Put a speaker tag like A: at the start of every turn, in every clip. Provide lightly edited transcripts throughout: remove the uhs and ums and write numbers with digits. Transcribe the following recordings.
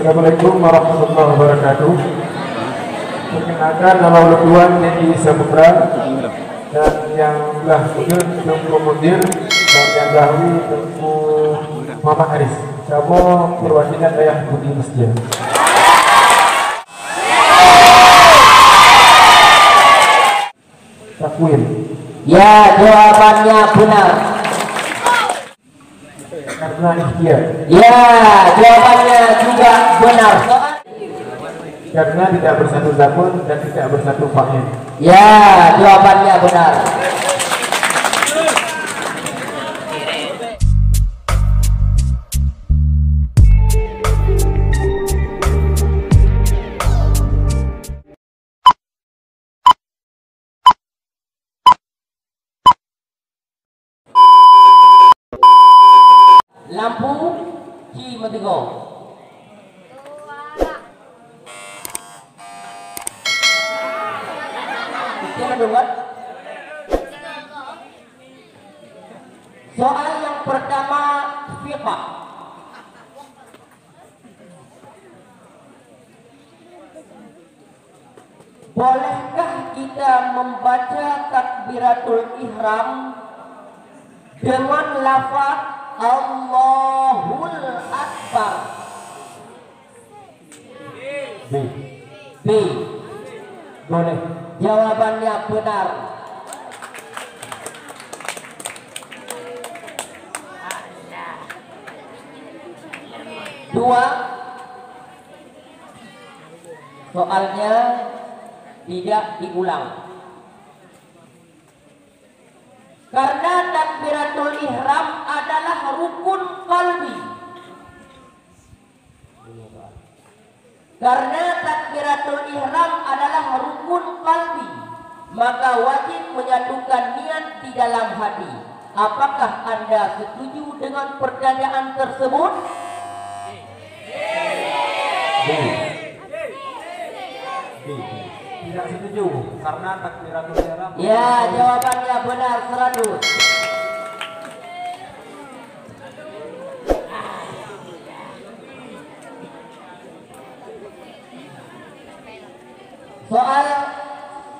A: Assalamualaikum warahmatullahi wabarakatuh. Perkenalkan, nama Tuan Dedi Saputra, dan yang belah mudir Tengku Mudir, dan yang dahulu Tengku Muhammad Haris. Kamu perwakilan ayah Budi Mustia. Takwin.
B: Ya, jawabannya benar.
A: Karena ikhtiar.
B: Ya, jawabannya juga benar.
A: Karena tidak bersatu zakun dan tidak bersatu fa'il.
B: Ya, jawabannya benar. Lampu Ki Matigo. Soal yang pertama, fiqh. Bolehkah kita membaca takbiratul ihram dengan lafaz Allahul Akbar? B. Boleh. Jawabannya benar. Dua, soalnya tidak diulang. Karena takbiratul ihram adalah rukun qalbi. Karena takbiratul ihram adalah rukun qalbi, maka wajib menyatukan niat di dalam hati. Apakah Anda setuju dengan pertanyaan tersebut?
A: Tidak setuju karena takbiratul ihram.
B: Ya, jawabannya benar 100. Soal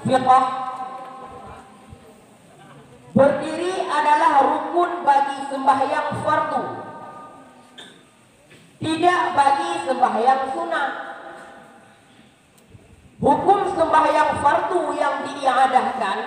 B: fiqh. Berdiri adalah rukun bagi sembahyang fardu, tidak bagi sembahyang sunat. Hukum sembahyang fardu yang diiadahkan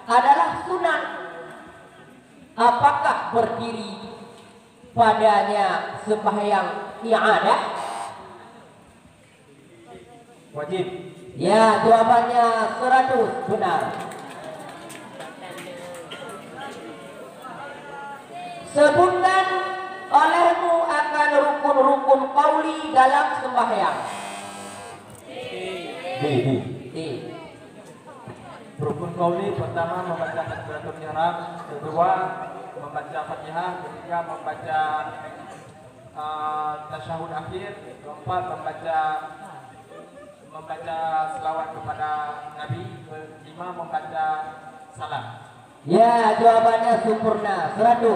B: adalah sunat. Apakah berdiri padanya sembahyang iadah?
A: Wajib.
B: Ya, jawabannya 100 benar. Sebutkan olehmu akan rukun-rukun qauli dalam sembahyang.
A: D. Rukun qauli pertama membaca takbiratul ihram, kedua membaca Fatihah, ketiga membaca tasyahud akhir, keempat membaca selawat kepada Nabi, kelima membaca salam.
B: Ya, jawabannya sempurna 100.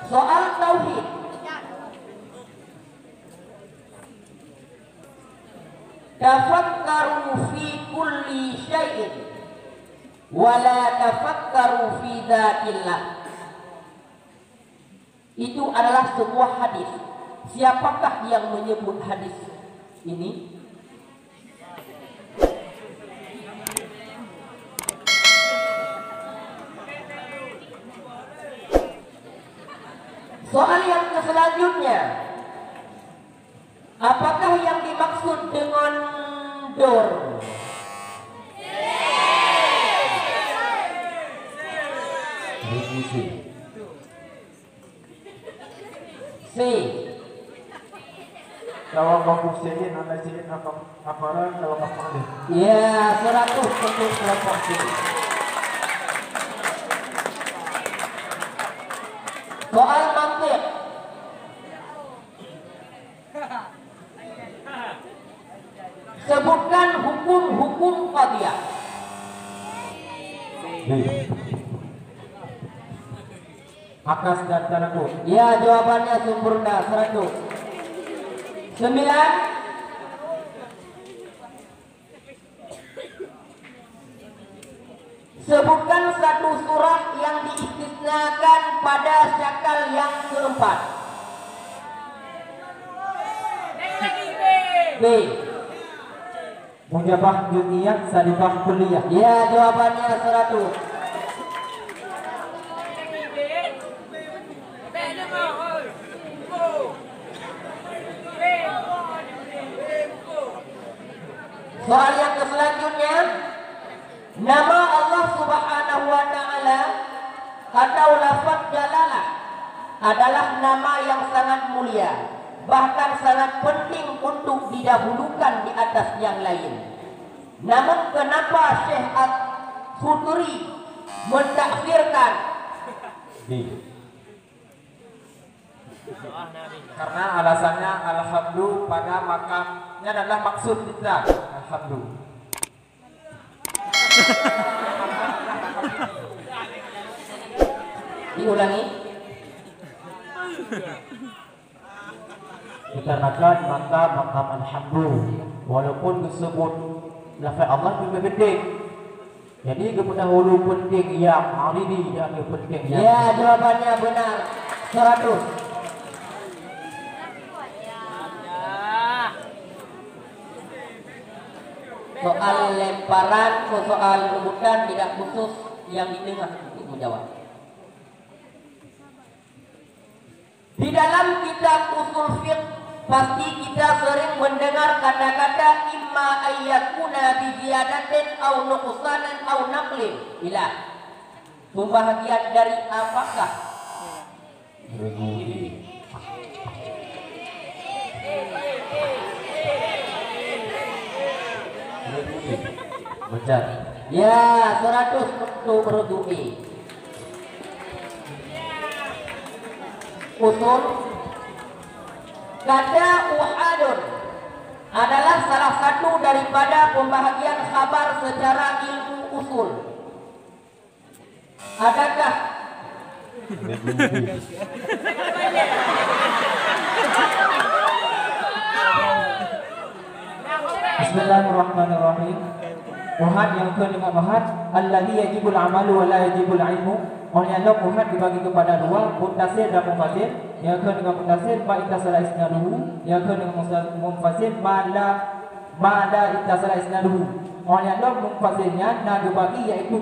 B: Soal tauhid. Tafakkaru fi kulli syai'in wa la tafakkaru fi dzatillah. Itu adalah sebuah hadis. Siapakah yang menyebut hadis ini? Soal yang selanjutnya, apakah yang dimaksud dengan dor? C.
A: Kalau kamu sini, anda sini apa kalau kamu ada?
B: Ya, 100 untuk kelompok C. Soal mantiq. Sebutkan hukum-hukum qadiyah.
A: Akas dan tanakut.
B: Ya, jawabannya sempurna 100. 9. Sebutkan satu surat yang diistisnakan pada syakal yang keempat. B.
A: Mujabah juniyah salibah kulliyah.
B: Ya, jawabannya 100. Soal yang selanjutnya, nama Allah Subhanahu wa Ta'ala atau lafaz jalalah adalah nama yang sangat mulia, bahkan sangat penting untuk didahulukan di atas yang lain. Namun kenapa Syekh Al-Futuri mentakhirkan?
A: Karena alasannya alhamdulillah pada makamnya adalah maksud kita. Alhamdulillah.
B: Diulangi.
A: Dikarenakan maka makam alhamdulillah walaupun disebut lafaz Allah lebih penting. Jadi kepada hulu penting yang aridi dan penting yang.
B: Ya, jawabannya benar. 100. Soal lemparan, soal rebutan tidak khusus yang di tengah untuk menjawab. Di dalam kitab usul fiqh pasti kita sering mendengar kata-kata imma ayyakuna bi ziyadatin au nuqsanin au naqlin. Bila pembahagian dari apakah?
A: Benar.
B: Ya, 100 untuk berdu'i. Usul kata uhadun adalah salah satu daripada pembahagian khabar secara ilmu usul. Adakah
A: Bismillahirrahmanirrahim. Uhad yang ke dengan uhad alladhi yajibul amalu wa la yajibul ilmu. Oleh Allah uhad dibagi kepada dua, muntasir dan munfasir. Yang ke dengan muntasir ma ittasala isnaduhu, yang ke dengan munfasir ma la ittasala isnaduhu. Oleh Allah munfasirnya nak dibagi yaitu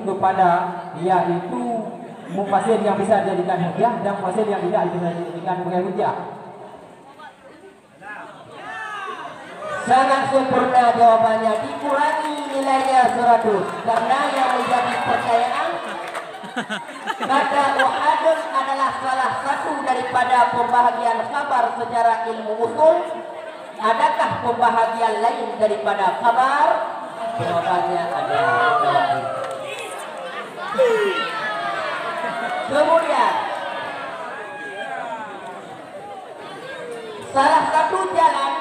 A: munfasir yang bisa dijadikan hujah dan munfasir yang tidak bisa dijadikan sebagai hujah.
B: sangat sempurna jawabannya, dikurangi nilainya 100 karena yang menjadi percayaan kata uhadun adalah salah satu daripada pembahagian kabar secara ilmu usul. Adakah pembahagian lain daripada kabar? Jawabannya adalah kemudian salah satu jalan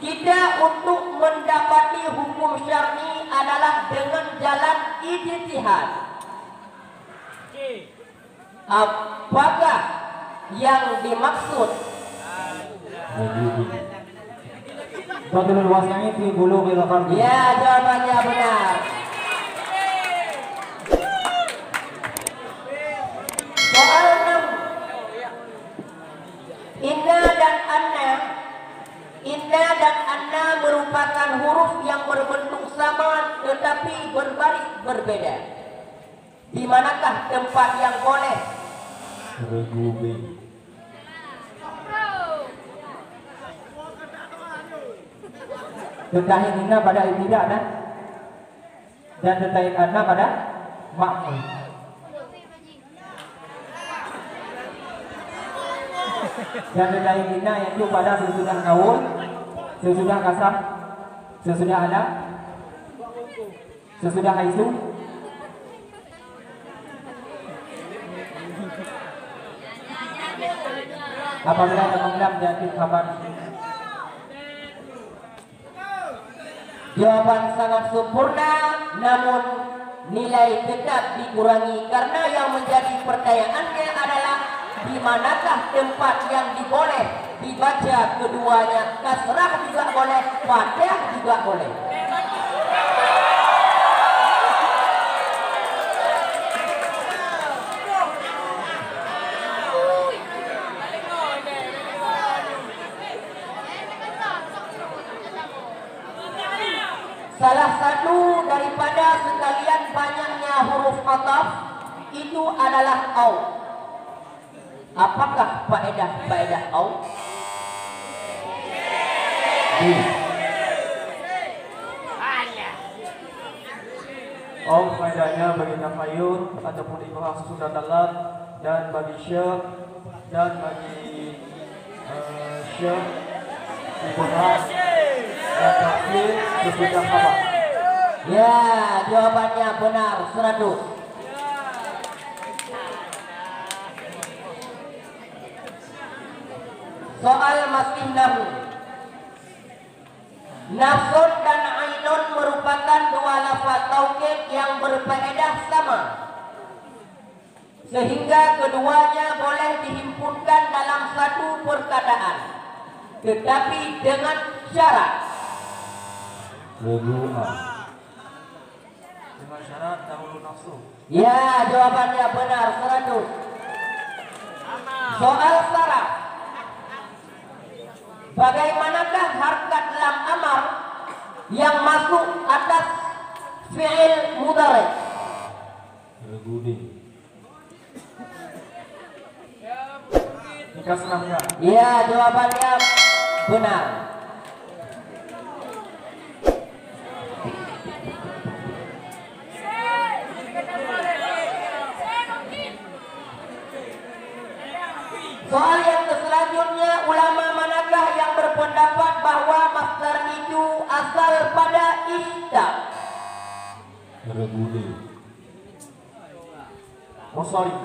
B: kita untuk mendapati hukum syar'i adalah dengan jalan ijtihad. Apakah yang dimaksud?
A: Fadlul wasi'i fi bulughil qalbi.
B: Ya, jawabannya benar. Soal 6. Inna dan anna merupakan huruf yang berbentuk sama tetapi berbaris berbeda. Di manakah tempat yang boleh?
A: Tetahin inna pada ibtidah dan tetahin anna pada ma'mul. Dan tetahin inna yaitu pada sesudah kaul, sesudah kasam, sesudah ala, sesudah haisu, apabila ada menglam jadi kabar.
B: Jawaban sangat sempurna, namun nilai tetap dikurangi karena yang menjadi pertanyaannya adalah di manakah tempat yang diboleh dibaca keduanya, kasrah juga boleh, fathah juga boleh. Salah satu daripada sekalian banyaknya huruf ataf itu adalah au. Apakah faedah au?
A: Au faedahnya bagi tafayur ataupun ibham sudah dalam, dan bagi syekh, dan bagi syekh ibham dan tafsir sesudah khabar.
B: Ya, jawabannya benar 100. Soal masih nahu. Nafsun dan ainun merupakan dua lafaz taukid yang berfaedah sama, sehingga keduanya boleh dihimpunkan dalam satu perkataan, tetapi dengan syarat.
A: Dengan syarat dahulu nafsu.
B: Ya, jawabannya benar 100. Soal saraf. Bagaimanakah harkat lam amar yang masuk atas fi'il mudhari?
A: Dikasnahnya.
B: Ya, jawabannya benar. Soal yang selanjutnya, ulama manakah yang berpendapat bahwa masdar itu asal pada ishtaq?
A: Sorry.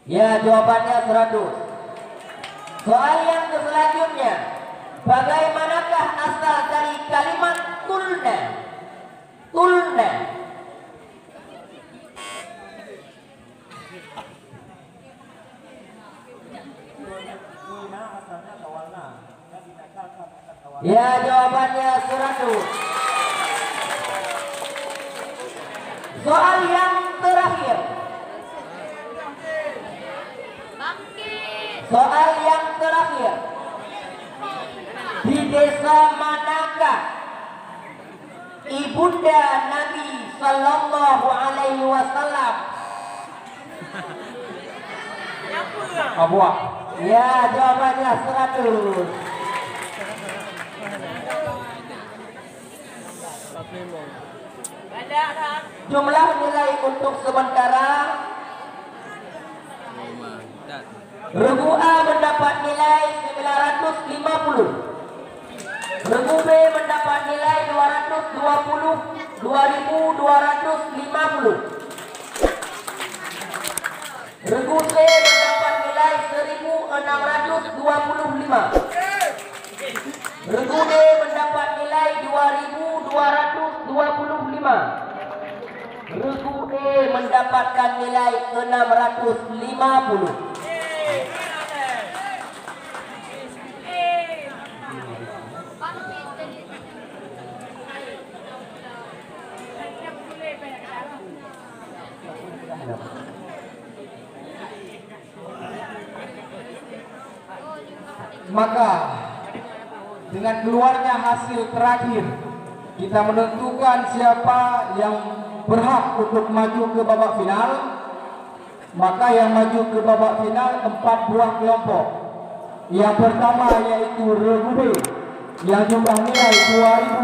B: Ya, jawabannya 100. Soal yang selanjutnya, bagaimanakah asal dari kalimat tulna? Tulna. Ya, jawabannya 100. Soal yang terakhir. Soal yang terakhir. Di desa manakah ibunda Nabi Sallallahu Alaihi Wasallam?
A: Abwa.
B: Ya, jawabannya 100. Jumlah nilai untuk sementara, regu A mendapat nilai 950, regu B mendapat nilai 220.250, regu C mendapat nilai 1.625, regu D mendapat nilai 2.225, regu E mendapatkan nilai 650.
A: Maka dengan keluarnya hasil terakhir, kita menentukan siapa yang berhak untuk maju ke babak final. Maka yang maju ke babak final 4 buah kelompok. Yang pertama yaitu regu B yang jumlah nilai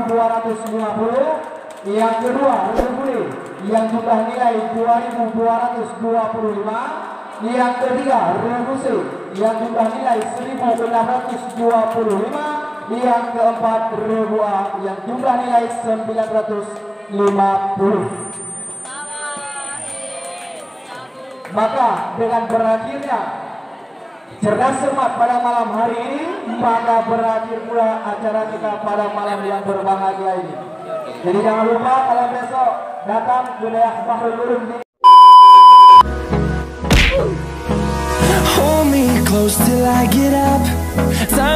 A: 2.250. Yang kedua regu D yang jumlah nilai 2.225. Yang ketiga regu C yang jumlah nilai 1.625. Yang keempat regu A yang jumlah nilai 950. Maka dengan berakhirnya cerdas cermat pada malam hari ini, maka berakhir pula acara kita pada malam yang berbahagia ini. Jadi jangan lupa kalau besok datang ke daerah Bahrul Ulum di
C: me close till I get up. Time